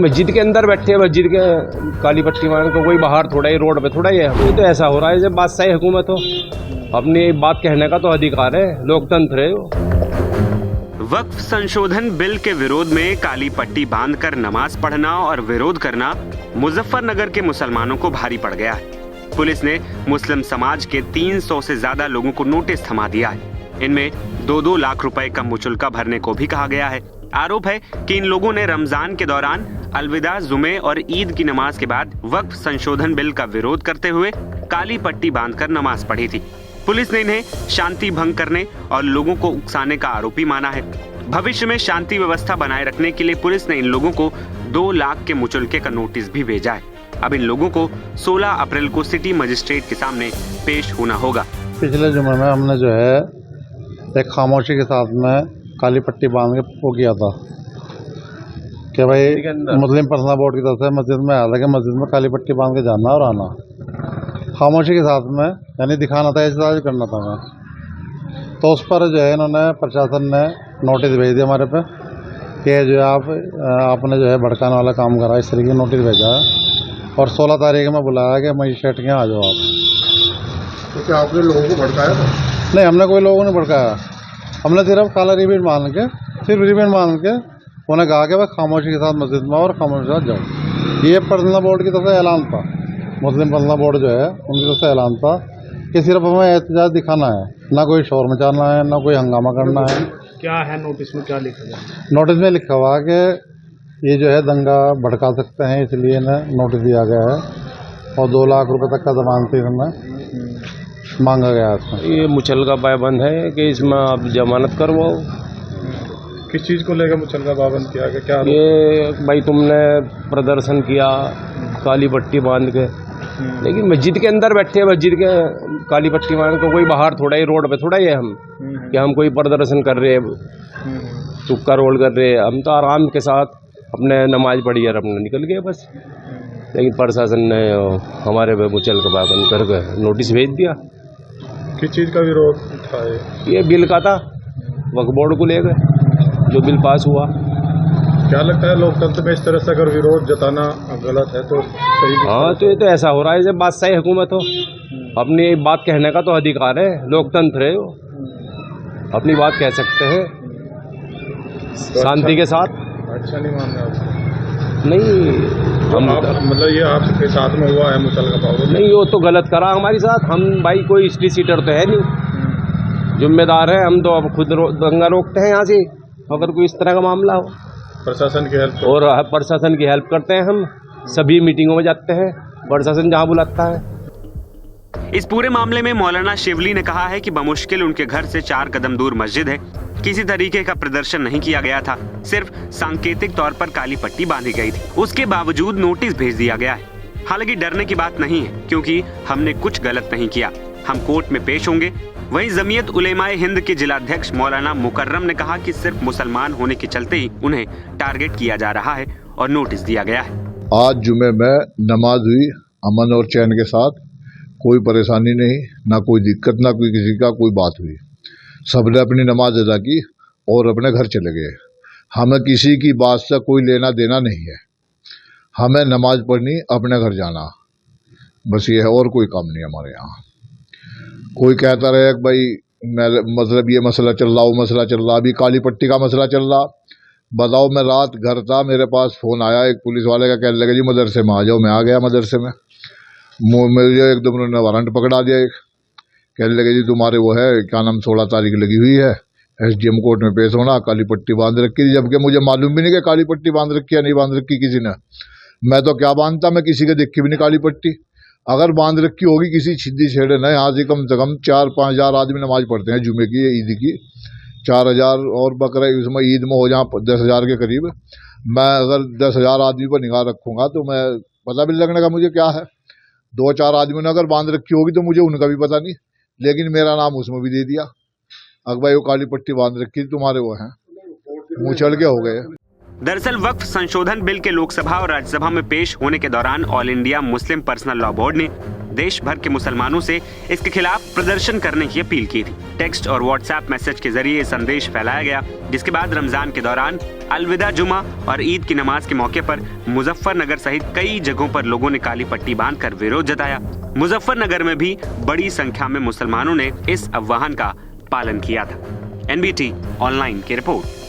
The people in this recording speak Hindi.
मस्जिद के अंदर बैठे हैं, मस्जिद के काली पट्टी मार को कोई बाहर थोड़ा ही रोड पे थोड़ा ही है। ये तो ऐसा हो रहा है जब बादशाही हुकूमत हो, अपनी बात कहने का तो अधिकार है, लोकतंत्र है वो। वक्फ संशोधन बिल के विरोध में काली पट्टी बांधकर नमाज पढ़ना और विरोध करना मुजफ्फरनगर के मुसलमानों को भारी पड़ गया है। पुलिस ने मुस्लिम समाज के 300 से ज्यादा लोगों को नोटिस थमा दिया है। इनमें 2-2 लाख रुपए का मुचुल्का भरने को भी कहा गया है। आरोप है कि इन लोगों ने रमजान के दौरान अलविदा, जुमे और ईद की नमाज के बाद वक्फ संशोधन बिल का विरोध करते हुए काली पट्टी बांधकर नमाज पढ़ी थी। पुलिस ने इन्हें शांति भंग करने और लोगों को उकसाने का आरोपी माना है। भविष्य में शांति व्यवस्था बनाए रखने के लिए पुलिस ने इन लोगों को 2 लाख के मुचुल्के का नोटिस भी भेजा है। अब इन लोगों को 16 अप्रैल को सिटी मजिस्ट्रेट के सामने पेश होना होगा। पिछले जुमे में हमने जो है एक खामोशी के साथ में काली पट्टी बांध के वो किया था कि भाई मुस्लिम पर्सनल बोर्ड की तरफ से मस्जिद में आया था कि मस्जिद में काली पट्टी बांध के जाना और आना, खामोशी के साथ में, यानी दिखाना था, एहतजाज करना था हमें। तो उस पर जो है इन्होंने, प्रशासन ने नोटिस भेज दिया हमारे पे कि जो आपने जो है भड़काने वाला काम करा, इस तरीके नोटिस भेजा है और 16 तारीख में बुलाया कि मजिस्ट्रेट के यहाँ आ जाओ आप। तो क्या आपने लोगों को भड़काया था? नहीं, हमने कोई लोगों ने भड़काया। हमने सिर्फ काला रिबन बांध के, सिर्फ रिबन बांध के उन्हें कहा कि भाई खामोशी के साथ मस्जिद में और खामोशी के साथ जाओ। ये पर्सनल बोर्ड की तरफ से ऐलान था, मुस्लिम पर्सनल बोर्ड जो है उनकी तरफ से ऐलान था कि सिर्फ हमें एहतजाज दिखाना है, ना कोई शोर मचाना है, ना कोई हंगामा करना है। क्या है नोटिस में, क्या लिखा गया? नोटिस में लिखा हुआ है कि ये जो है दंगा भड़का सकते हैं, इसलिए इन्हें नोटिस दिया गया है और 2 लाख रुपए तक का जमानती इन्हें मांगा गया है। ये मुचल्का पाबंद है कि इसमें आप जमानत करवाओ। किस चीज़ को लेकर मुचल्का पाबंद किया गया? क्या ये भाई तुमने प्रदर्शन किया काली पट्टी बांध के, लेकिन मस्जिद के अंदर बैठे हैं, मस्जिद के काली पट्टी बांध को कोई बाहर थोड़ा ही रोड पे थोड़ा ही है हम कि हम कोई प्रदर्शन कर रहे हैं, तुक्का रोल कर रहे हैं। हम तो आराम के साथ अपने नमाज पढ़ी और अपने निकल गए बस। लेकिन प्रशासन ने हमारे पे मुचल्का पाबंद करके नोटिस भेज दिया। किस चीज़ का विरोध था? ये बिल का था, वक्फ बोर्ड को लेकर जो बिल पास हुआ। क्या लगता है लोकतंत्र में इस तरह से अगर विरोध जताना गलत है तो सही? हाँ, तो ये तो ऐसा हो रहा है जब बादशाही हुकूमत हो, अपनी बात कहने का तो अधिकार है, लोकतंत्र है वो, अपनी बात कह सकते हैं तो शांति के साथ। अच्छा नहीं मान रहे आप? नहीं, हम मतलब ये आपके साथ में हुआ है मुचल्का पाबंद? नहीं, वो तो गलत करा हमारे साथ। हम भाई कोई स्ट्रीट सीटर तो है नहीं, जिम्मेदार है हम तो। अब खुद दंगा रोकते हैं यहाँ से अगर कोई इस तरह का मामला हो। प्रशासन की हेल्प और प्रशासन की हेल्प करते हैं हम, सभी मीटिंगों में जाते हैं, प्रशासन जहाँ बुलाता है। इस पूरे मामले में मौलाना शिवली ने कहा है कि बमुश्किल उनके घर से 4 कदम दूर मस्जिद है। किसी तरीके का प्रदर्शन नहीं किया गया था, सिर्फ सांकेतिक तौर पर काली पट्टी बांधी गई थी। उसके बावजूद नोटिस भेज दिया गया है। हालांकि डरने की बात नहीं है, क्योंकि हमने कुछ गलत नहीं किया, हम कोर्ट में पेश होंगे। वहीं जमीयत उलेमाए हिंद के जिलाध्यक्ष मौलाना मुकर्रम ने कहा कि सिर्फ मुसलमान होने के चलते ही उन्हें टारगेट किया जा रहा है और नोटिस दिया गया है। आज जुमे में नमाज हुई अमन और चैन के साथ, कोई परेशानी नहीं, ना कोई दिक्कत, ना कोई किसी का कोई बात हुई। सबने अपनी नमाज अदा की और अपने घर चले गए। हमें किसी की बात से कोई लेना देना नहीं है, हमें नमाज पढ़नी, अपने घर जाना, बस ये है, और कोई काम नहीं हमारे यहाँ। कोई कहता रहे कि भाई मतलब ये मसला चल रहा, वो मसला चल रहा, अभी काली पट्टी का मसला चल रहा। बताओ, मैं रात घर था, मेरे पास फ़ोन आया एक पुलिस वाले का, कहने लगे जी मदरसे में आ जाओ। मैं आ गया मदरसे में, मुझे एकदम उन्होंने वारंट पकड़ा दिया। एक कहने लगे जी तुम्हारे वो है क्या नाम 16 तारीख लगी हुई है, SDM कोर्ट में पेश होना, काली पट्टी बांध रखी थी। जबकि मुझे मालूम भी नहीं कि काली पट्टी बांध रखी या नहीं बांध रखी किसी ने। मैं तो क्या बांधता, मैं किसी के देखी भी नहीं काली पट्टी। अगर बांध रखी होगी किसी छिद्दी छेड़े ने, यहाँ से कम 4-5 हज़ार आदमी नमाज पढ़ते हैं जुमे की, ईद की 4,000 और बकरा इसमें ईद में हो जहाँ 10,000 के करीब। मैं अगर 10,000 आदमी पर निगाह रखूँगा तो मैं पता भी लगने का मुझे क्या है। 2-4 आदमियों ने अगर बांध रखी होगी तो मुझे उनका भी पता नहीं, लेकिन मेरा नाम उसमें भी दे दिया। अगर भाई वो काली पट्टी बांध रखी तुम्हारे वो हैं, मुँह चढ़ के हो गए। दरअसल वक्फ संशोधन बिल के लोकसभा और राज्यसभा में पेश होने के दौरान all India Muslim personal law board ने देश भर के मुसलमानों से इसके खिलाफ प्रदर्शन करने की अपील की थी। टेक्स्ट और व्हाट्सएप मैसेज के जरिए संदेश फैलाया गया, जिसके बाद रमजान के दौरान अलविदा जुमा और ईद की नमाज के मौके पर मुजफ्फरनगर सहित कई जगहों पर लोगों ने काली पट्टी बांधकर विरोध जताया। मुजफ्फरनगर में भी बड़ी संख्या में मुसलमानों ने इस आह्वान का पालन किया था। NBT ऑनलाइन की रिपोर्ट।